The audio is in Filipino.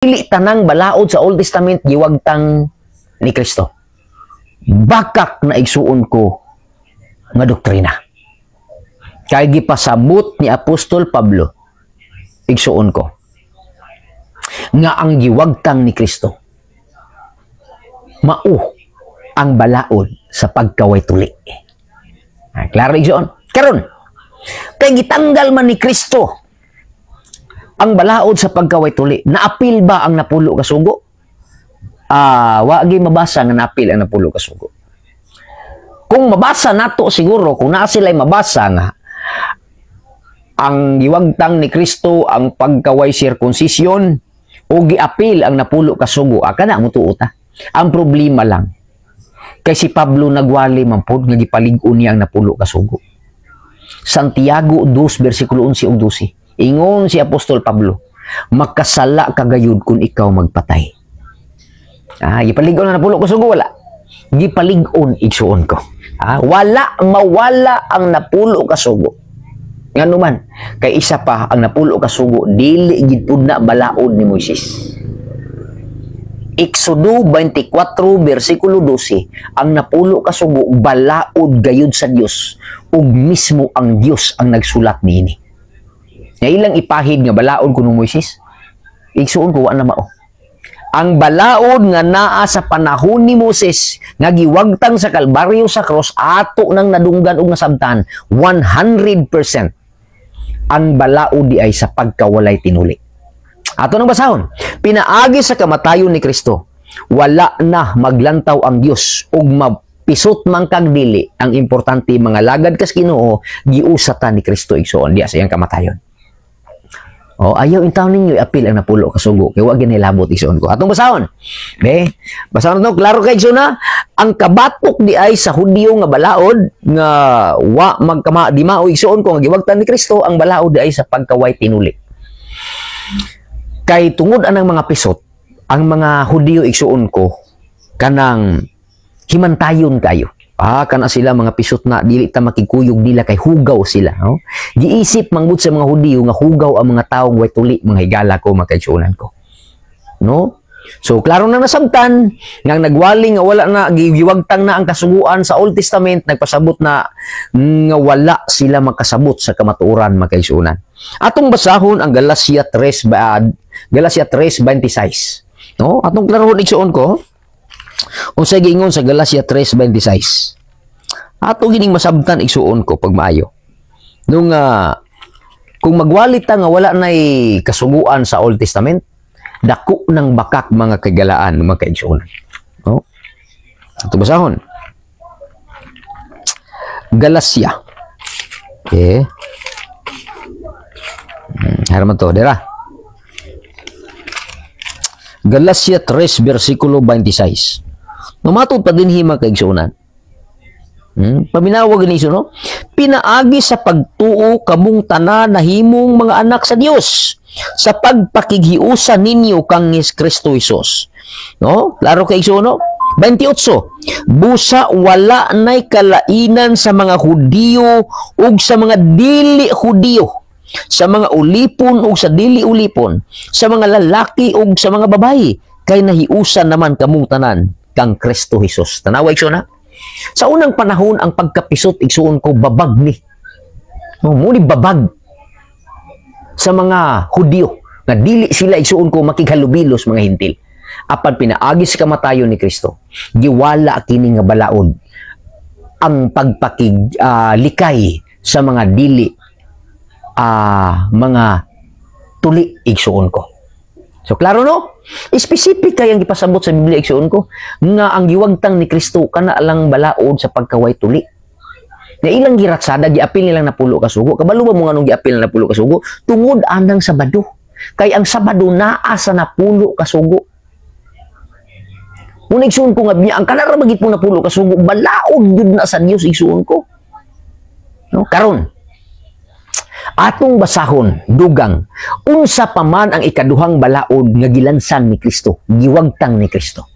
Dili tanang balaod sa Old Testament giwagtang ni Kristo. Bakak na igsuon ko nga doktrina. Kay gipasabot ni Apostol Pablo, igsuon ko nga ang giwagtang ni Kristo mao ang balaod sa pagkaway tuli. Klaro igsuon. Karon, kay gitanggal man ni Kristo ang balaod sa pagkaway tuli, naapil ba ang napulo ka sugo? Wagi mabasa nga naapil ang napulo ka sugo. Kung mabasa nato siguro, kung naa sila'y mabasa nga ang giwagtang ni Kristo ang pagkaway circumcision o giapil ang napulo ka sugo, kana mo tuota. Ang problema lang kay si Pablo nagwali man pod nga gipalig-on niya ang napulo ka sugo. Santiago 2 bersikulo 11 ug 12. Ingon si Apostol Pablo, makasala ka gayud kung ikaw magpatay. Gipalig-on na napulo ka sugo, wala. Gipalig-on igsuon ko. Wala mawala ang napulo ka sugo. Ngano man, kay isa pa ang napulo ka sugo, dili gid pud na balaod ni Moises. Exodo 24 bersikulo 12, ang napulo ka sugo balaod gayud sa Dios ug mismo ang Dios ang nagsulat niini. Nga ilang ipahid nga balaod kuno Moises, igsuon ko wa na mao. Ang balaod nga naa sa panahon ni Moses nga giwagtang sa Kalbaryo sa cross ato nang nadunggan og nasabtan 100%. Ang balaod di ay sa pagkawalay tinuli. Ato nang basahon, pinaagi sa kamatayon ni Kristo, wala na maglantaw ang Dios ug mapisot man kag dili. Ang importante mga lagad kas Ginoo giusatan ni Kristo igsoon diya sa iyang kamatayon. Ayaw intaw ninyo i-apil ang napulo ka sugo kay wa ginilabot igsoon ko. Atong basahon. Basahon to klaro kay igsoon na ang kabatok di ay sa Hudiyo nga balaod nga wa magkama di mao igsoon ko nga giwagtan ni Kristo, ang balaod di ay sa pagkaway tinuli. Kay tungod anang mga pisot, ang mga Hudiyo igsuon ko kanang himantayon kayo. Kana sila mga pisot na dili ta makikuyog nila kay hugaw sila. No? Giisip manggod sa mga Hudiyo nga hugaw ang mga taong way tuli, mga higala ko, mga kaigsuonan ko. No? So, klaro na nasabtan, nga nagwali nga wala na, giwagtang na ang kasuguan sa Old Testament, nagpasabot na nga wala sila makasabot sa kamatuoran, mga kaigsuonan. Atong basahon ang Galacia 3:26. No? Atong klarohon igsuon ko, unsay giingon sa Galacia 3:26. Ato gining masabtan igsuon ko pag maayo. Nung kung magwalit ta nga wala nay kasuguan sa Old Testament, dako ng bakak mga kagalaan mga kaigsuonan. No? Ato basahon. Galacia. Okay. Haraman to, dira. Galacia 3 bersikulo 26. Numatod pa din hima kaigsuonan. Paminawag ni iso, no? Pinaagi sa pagtuo kamong tanan na himong mga anak sa Dios sa pagpakighiusa ninyo kang Kristo Jesus. No? Klaro kay iso, no? 28. Busa wala nay kalainan sa mga Hudiyo ug sa mga dili Hudiyo, sa mga ulipon ug sa dili ulipon, sa mga lalaki ug sa mga babayi, kay nahiusan naman kamong tanan kang Kristo Jesus. Tanawa igsoon na. Sa unang panahon ang pagkapisot igsuon ko babag ni. Muni babag sa mga Hudiyo nga dili sila igsuon ko makighalubilos mga Hintil. Apan pinaagi sa kamatayon ni Kristo, giwala kini nga balaod ang pagpakiglikay sa mga dili mga tuli igsuon ko. So klaro no? Specific kay ang gipasabot sa Biblia igsuon ko nga ang giwagtang ni Kristo kana lang balaod sa pagkaway tuli. Na ilang giratsada giapil nilang napulo ka sugo. Kabalo ba mo nganong giapil na napulo ka sugo? Tungod anang Sabado. Kay ang Sabado naa sa napulo ka sugo. Muna igsuon ko nga ang kanara magit mo napulo ka sugo balaod gyud na sa Dios igsuon ko. No? Karon atong basahon, dugang, unsa pa man ang ikaduhang balaod nga gilansan ni Kristo, giwagtang ni Kristo.